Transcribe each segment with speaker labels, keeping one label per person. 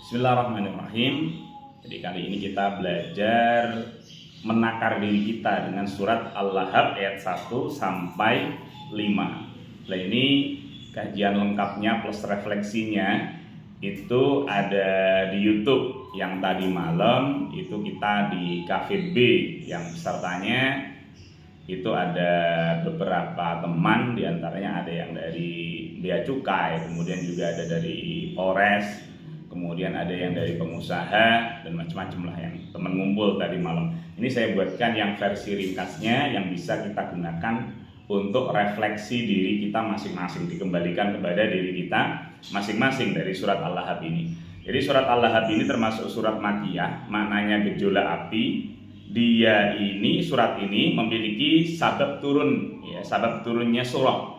Speaker 1: Bismillahirrahmanirrahim. Jadi kali ini kita belajar menakar diri kita dengan surat Al-Lahab ayat 1 sampai 5. Nah, ini kajian lengkapnya plus refleksinya itu ada di YouTube. Yang tadi malam itu kita di Cafe B, yang pesertanya itu ada beberapa teman, diantaranya ada yang dari Bea Cukai, kemudian juga ada dari Polres, kemudian ada yang dari pengusaha, dan macam-macam lah yang teman ngumpul tadi malam. Ini saya buatkan yang versi ringkasnya yang bisa kita gunakan untuk refleksi diri kita masing-masing, dikembalikan kepada diri kita masing-masing dari surat Al-Lahab ini. Jadi surat Al-Lahab ini termasuk surat Makkiyah, maknanya gejolak api. Dia ini, surat ini memiliki sabab turun, ya, sabab turunnya surah.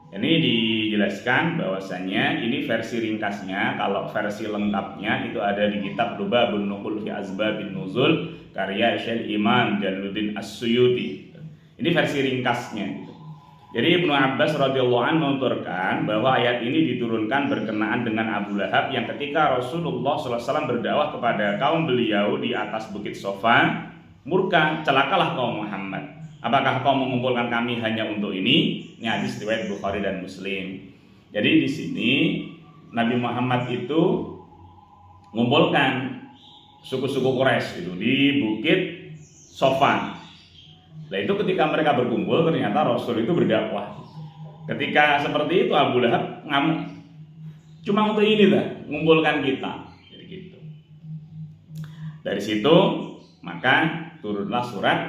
Speaker 1: Ini dijelaskan bahwasannya ini versi ringkasnya. Kalau versi lengkapnya itu ada di kitab Lubabun Nuqul fi Asbabin Nuzul karya Syekh Imam Jalaluddin As-Suyuti. Ini versi ringkasnya gitu. Jadi Ibnu Abbas radhiyallahu anhu menuturkan bahwa ayat ini diturunkan berkenaan dengan Abu Lahab yang ketika Rasulullah SAW berdakwah kepada kaum beliau di atas Bukit Sofa, murka, celakalah kaum Muhammad. Apakah kau mengumpulkan kami hanya untuk ini? Ini hadis riwayat Bukhari dan Muslim. Jadi di sini Nabi Muhammad itu mengumpulkan suku-suku Quraisy itu di Bukit Sofa. Nah, itu ketika mereka berkumpul ternyata Rasul itu berdakwah. Ketika seperti itu Abu Lahab ngamuk. Cuma untuk ini dah, mengumpulkan kita. Jadi gitu. Dari situ maka turunlah surat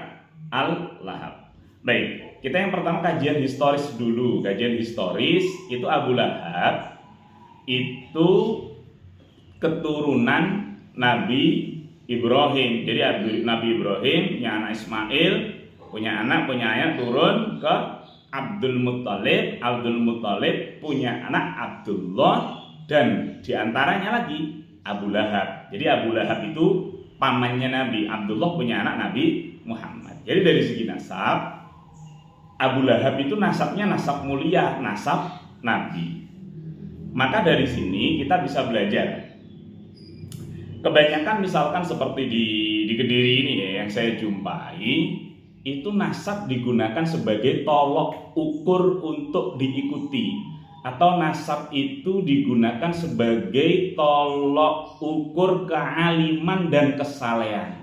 Speaker 1: Al-Lahab. Baik, kita yang pertama kajian historis dulu. Kajian historis itu Abu Lahab itu keturunan Nabi Ibrahim. Jadi Nabi Ibrahim punya anak Ismail, punya ayah turun ke Abdul Muttalib. Abdul Muttalib punya anak Abdullah, dan diantaranya lagi Abu Lahab. Jadi Abu Lahab itu pamannya Nabi. Abdullah punya anak Nabi Muhammad. Jadi dari segi nasab, Abu Lahab itu nasabnya nasab mulia, nasab Nabi. Maka dari sini kita bisa belajar. Kebanyakan misalkan seperti di Kediri ini ya, yang saya jumpai, itu nasab digunakan sebagai tolok ukur untuk diikuti, atau nasab itu digunakan sebagai tolok ukur kealiman dan kesalehan.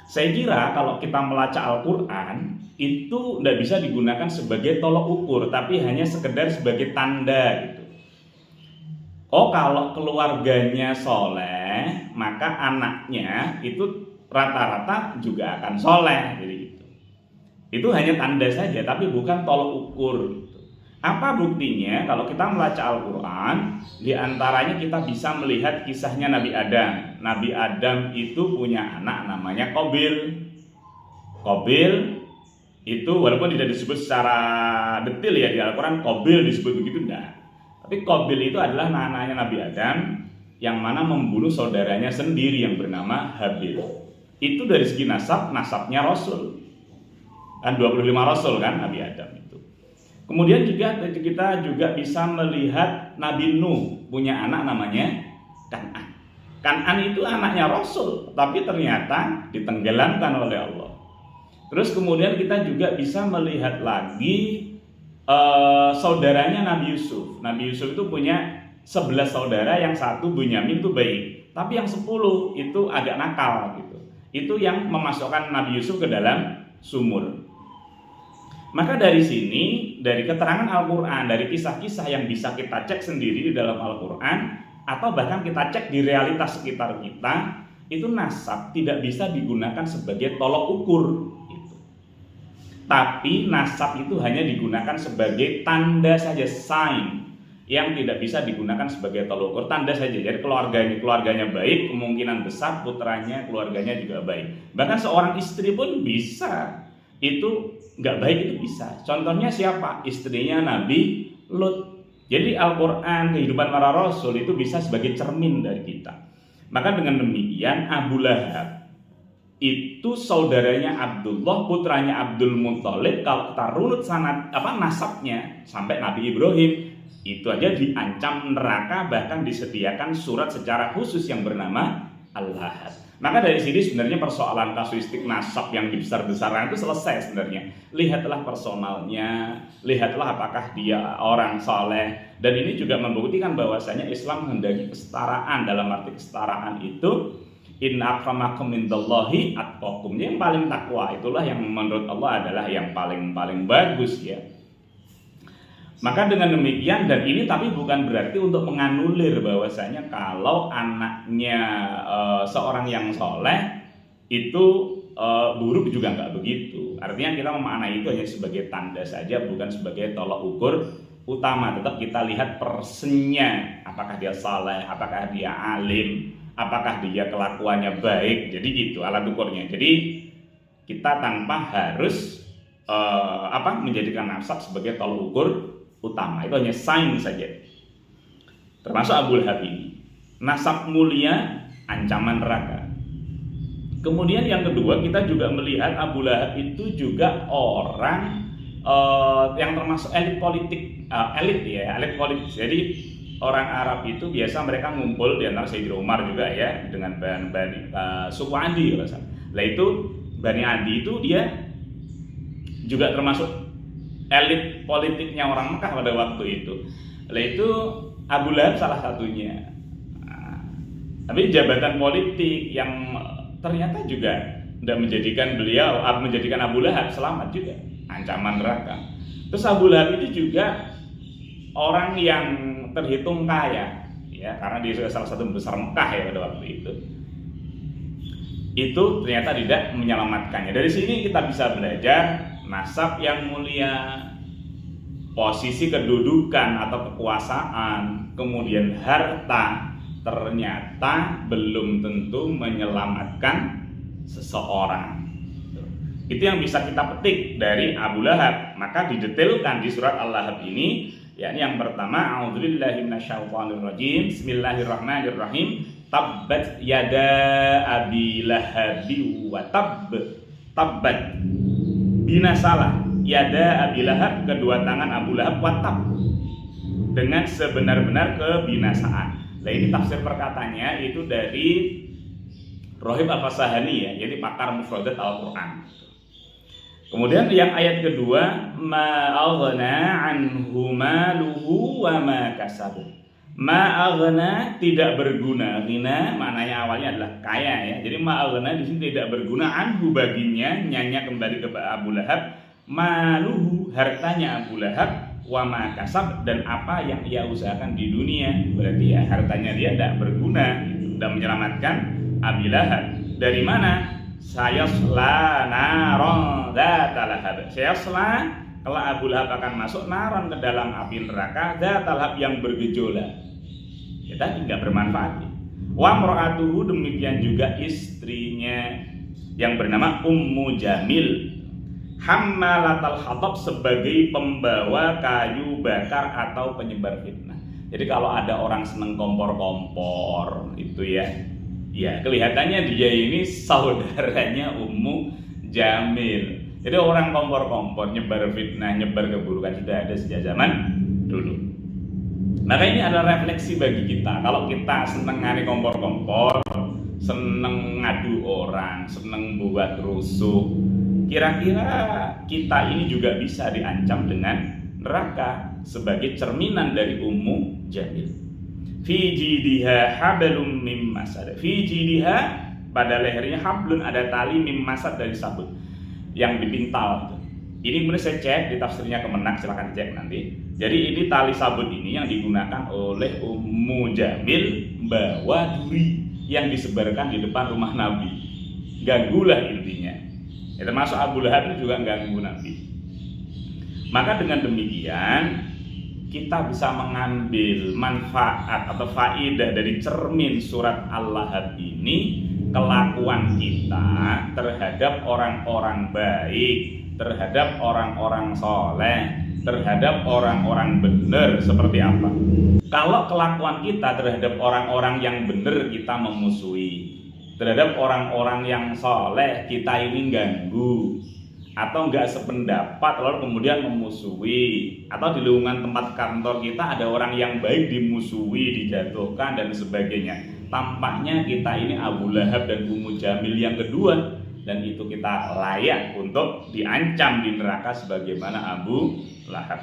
Speaker 1: Saya kira kalau kita melacak Al-Quran itu tidak bisa digunakan sebagai tolok ukur, tapi hanya sekedar sebagai tanda gitu. Oh, kalau keluarganya soleh, maka anaknya itu rata-rata juga akan soleh. Jadi itu hanya tanda saja, tapi bukan tolok ukur gitu. Apa buktinya? Kalau kita melacak Al-Quran, diantaranya kita bisa melihat kisahnya Nabi Adam. Nabi Adam itu punya anak namanya Qabil. Qabil itu walaupun tidak disebut secara detail ya di Al-Quran, Qabil disebut begitu enggak. Tapi Qabil itu adalah anaknya Nabi Adam yang mana membunuh saudaranya sendiri yang bernama Habil. Itu dari segi nasabnya Rasul. Kan 25 Rasul kan Nabi Adam itu. Kemudian juga kita juga bisa melihat Nabi Nuh punya anak namanya Kan'an. Kan'an itu anaknya Rasul, tapi ternyata ditenggelamkan oleh Allah. Terus kemudian kita juga bisa melihat lagi saudaranya Nabi Yusuf. Nabi Yusuf itu punya 11 saudara, yang satu Bunyamin itu baik, tapi yang 10 itu agak nakal gitu. Itu yang memasukkan Nabi Yusuf ke dalam sumur. Maka dari sini, dari keterangan Al-Quran, dari kisah-kisah yang bisa kita cek sendiri di dalam Al-Quran, atau bahkan kita cek di realitas sekitar kita, itu nasab tidak bisa digunakan sebagai tolok ukur gitu. Tapi nasab itu hanya digunakan sebagai tanda saja, sign, yang tidak bisa digunakan sebagai tolok ukur, tanda saja. Jadi keluarganya baik, kemungkinan besar putranya, keluarganya juga baik. Bahkan seorang istri pun bisa itu nggak baik, itu bisa. Contohnya siapa? Istrinya Nabi Lut. Jadi Al-Quran, kehidupan para Rasul itu bisa sebagai cermin dari kita. Maka dengan demikian Abu Lahab itu saudaranya Abdullah, putranya Abdul Muttalib. Kalau kita runut nasabnya sampai Nabi Ibrahim, itu aja diancam neraka, bahkan disediakan surat secara khusus yang bernama Al-Lahab. Maka dari sini sebenarnya persoalan kasuistik nasab yang dibesar-besarkan itu selesai sebenarnya. Lihatlah personalnya, lihatlah apakah dia orang soleh. Dan ini juga membuktikan bahwasanya Islam menghendaki kesetaraan. Dalam arti kesetaraan itu inna akramakum indallahi atqakum. Yang paling takwa itulah yang menurut Allah adalah yang paling bagus ya. Maka dengan demikian, dan ini tapi bukan berarti untuk menganulir bahwasanya kalau anaknya seorang yang soleh itu buruk, juga nggak begitu. Artinya kita memaknai itu hanya sebagai tanda saja, bukan sebagai tolak ukur utama. Tetap kita lihat personnya, apakah dia soleh, apakah dia alim, apakah dia kelakuannya baik. Jadi gitu alat ukurnya. Jadi kita tanpa harus menjadikan nasab sebagai tolak ukur utama, itu hanya sign saja. Termasuk Abu Lahab ini, nasab mulia, ancaman neraka. Kemudian yang kedua, kita juga melihat Abu Lahab itu juga orang yang termasuk elit politik, elit politik. Jadi orang Arab itu biasa mereka ngumpul di antara Sayyidina Umar juga ya, dengan Bani suku Adi. Lah itu Bani Adi itu dia juga termasuk elit politiknya orang Mekah pada waktu itu. Lah itu Abu Lahab salah satunya. Tapi jabatan politik yang ternyata juga tidak menjadikan Abu Lahab selamat juga, ancaman neraka. Terus Abu Lahab itu juga orang yang terhitung kaya ya, karena dia salah satu besar Mekah ya pada waktu itu. Itu ternyata tidak menyelamatkannya. Dari sini kita bisa belajar nasab yang mulia, posisi kedudukan atau kekuasaan, kemudian harta ternyata belum tentu menyelamatkan seseorang. Itu yang bisa kita petik dari Abu Lahab. Maka didetailkan di surat Al-Lahab ini, yakni yang pertama, a'udzubillahi minasyaitonirrajim, bismillahirrahmanirrahim, tabbat yada abi lahabi wa tabbat binasalah yada Abi Lahab, kedua tangan Abu Lahab, watab, dengan sebenar-benar kebinasaan. Nah ini tafsir perkatanya itu dari Rohib Al-Fasahani ya, jadi pakar mufradat Al-Quran. Kemudian yang ayat kedua, ma'aghna anhu maluhu wa ma kasab. Ma'aghna tidak berguna, ghina maknanya awalnya adalah kaya ya. Jadi ma'aghna di sini tidak berguna, anhu baginya, nyanya kembali ke Abu Lahab, maluhu hartanya Abu Lahab, wa ma kasab dan apa yang ia usahakan di dunia. Berarti ya hartanya dia tidak berguna, tidak menyelamatkan Abu Lahab. Dari mana? Sayasla naron dzatal lahab. Sayasla, kalau Abu Lahab akan masuk naron ke dalam api neraka, dzatal lahab yang bergejolak. Ya tadi nggak bermanfaat. Wa mar'atuhu, demikian juga istrinya yang bernama Ummu Jamil, hammalatal hatab, sebagai pembawa kayu bakar atau penyebar fitnah. Jadi kalau ada orang seneng kompor-kompor itu ya kelihatannya dia ini saudaranya Ummu Jamil. Jadi orang kompor-kompor, nyebar fitnah, nyebar keburukan sudah ada sejak zaman dulu. Maka ini adalah refleksi bagi kita. Kalau kita seneng ngani kompor-kompor, seneng ngadu orang, seneng buat rusuh, kira-kira kita ini juga bisa diancam dengan neraka sebagai cerminan dari Ummu Jamil. Fi jidiha hablum mim masad. Fi jidiha, pada lehernya hablun, ada tali mim masad, dari sabut yang dipintal itu. Ini kemudian saya cek di tafsirnya Kemenak, silahkan cek nanti. Jadi ini tali sabut ini yang digunakan oleh Ummu Jamil bawa duri yang disebarkan di depan rumah Nabi. Ganggulah intinya. Ya, termasuk Abu Lahab itu juga ganggu Nabi. Maka dengan demikian kita bisa mengambil manfaat atau faidah dari cermin surat Al-Lahab ini, kelakuan kita terhadap orang-orang baik, terhadap orang-orang soleh, terhadap orang-orang benar seperti apa. Kalau kelakuan kita terhadap orang-orang yang benar kita memusuhi, terhadap orang-orang yang soleh kita ini ganggu, atau nggak sependapat lalu kemudian memusuhi, atau di lingkungan tempat kantor kita ada orang yang baik dimusuhi, dijatuhkan dan sebagainya. Tampaknya kita ini Abu Lahab dan Ummu Jamil yang kedua, dan itu kita layak untuk diancam di neraka sebagaimana Abu Lahab.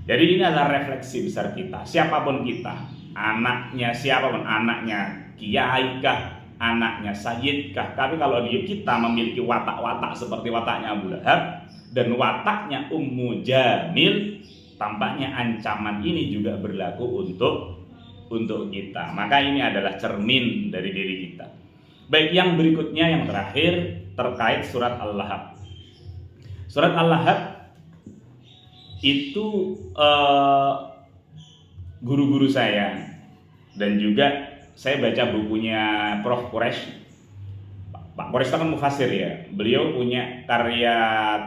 Speaker 1: Jadi ini adalah refleksi besar kita, siapapun kita, anaknya siapapun, anaknya kiai kah, anaknya sayyid kah, tapi kalau kita memiliki watak-watak seperti wataknya Abu Lahab dan wataknya Ummu Jamil, tampaknya ancaman ini juga berlaku untuk kita. Maka ini adalah cermin dari diri kita. Baik, yang berikutnya, yang terakhir, terkait surat Al-Lahab. Surat Al-Lahab itu guru-guru saya, dan juga saya baca bukunya Prof. Quraisy. Pak Quraisy itu kan mufasir ya. Beliau punya karya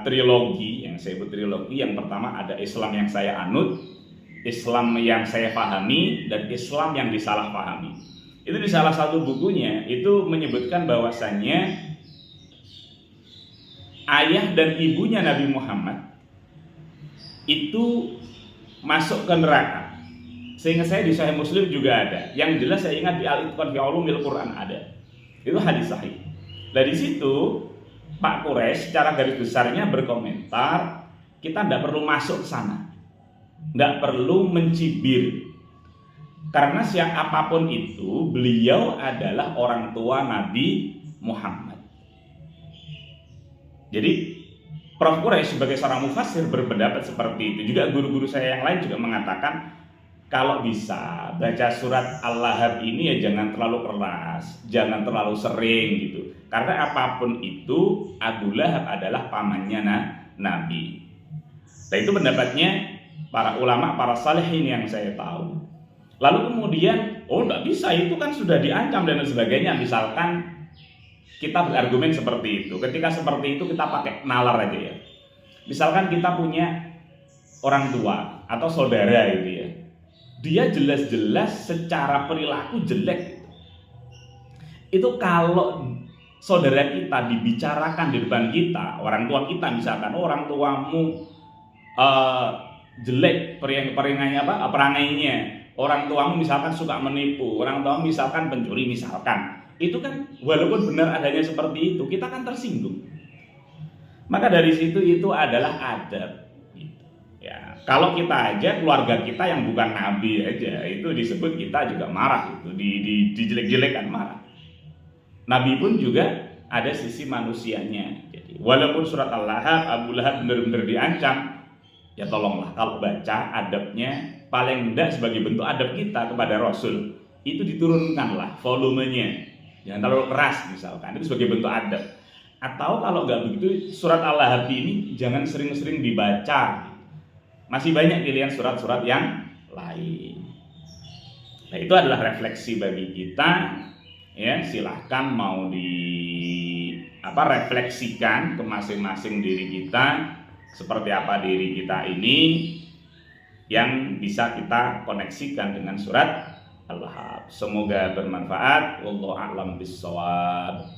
Speaker 1: trilogi, yang saya sebut trilogi. Yang pertama ada Islam yang saya anut, Islam yang saya pahami, dan Islam yang disalahpahami. Itu di salah satu bukunya itu menyebutkan bahwasannya ayah dan ibunya Nabi Muhammad itu masuk ke neraka. Sehingga saya di Sahih Muslim juga ada. Yang jelas saya ingat di Al-Itqan fi Ulumil Quran ada. Itu hadis sahih. Dari situ Pak Quraisy secara garis besarnya berkomentar, kita tidak perlu masuk ke sana, tidak perlu mencibir, karena siapapun itu beliau adalah orang tua Nabi Muhammad. Jadi Prof. Quraisy sebagai seorang mufassir berpendapat seperti itu. Juga guru-guru saya yang lain juga mengatakan, kalau bisa baca surat Al-Lahab ini ya jangan terlalu keras, jangan terlalu sering gitu. Karena apapun itu Abu Lahab adalah pamannya Nabi. Nah, itu pendapatnya para ulama, para salihin yang saya tahu. Lalu kemudian, oh enggak bisa, itu kan sudah diancam dan sebagainya. Misalkan kita berargumen seperti itu. Ketika seperti itu kita pakai nalar aja ya. Misalkan kita punya orang tua atau saudara gitu ya. Dia jelas-jelas secara perilaku jelek. Itu kalau saudara kita dibicarakan di depan kita, orang tua kita misalkan, oh, orang tuamu jelek perangainya, orang tuamu misalkan suka menipu, orang tuamu misalkan pencuri misalkan, itu kan walaupun benar adanya seperti itu, kita kan tersinggung. Maka dari situ itu adalah adab. Ya, kalau kita aja keluarga kita yang bukan nabi aja itu disebut, kita juga marah itu, dijelek-jelekan marah. Nabi pun juga ada sisi manusianya. Jadi walaupun surat Al-Lahab Abu Lahab benar-benar diancam, ya tolonglah kalau baca adabnya, paling tidak sebagai bentuk adab kita kepada Rasul itu diturunkanlah volumenya, jangan terlalu keras misalkan, itu sebagai bentuk adab. Atau kalau nggak begitu, surat Al-Lahab ini jangan sering-sering dibaca. Masih banyak pilihan surat-surat yang lain. Nah, itu adalah refleksi bagi kita. Ya, silahkan mau refleksikan ke masing-masing diri kita, seperti apa diri kita ini yang bisa kita koneksikan dengan surat Al-Lahab. Semoga bermanfaat. Wallahu a'lam bishawab.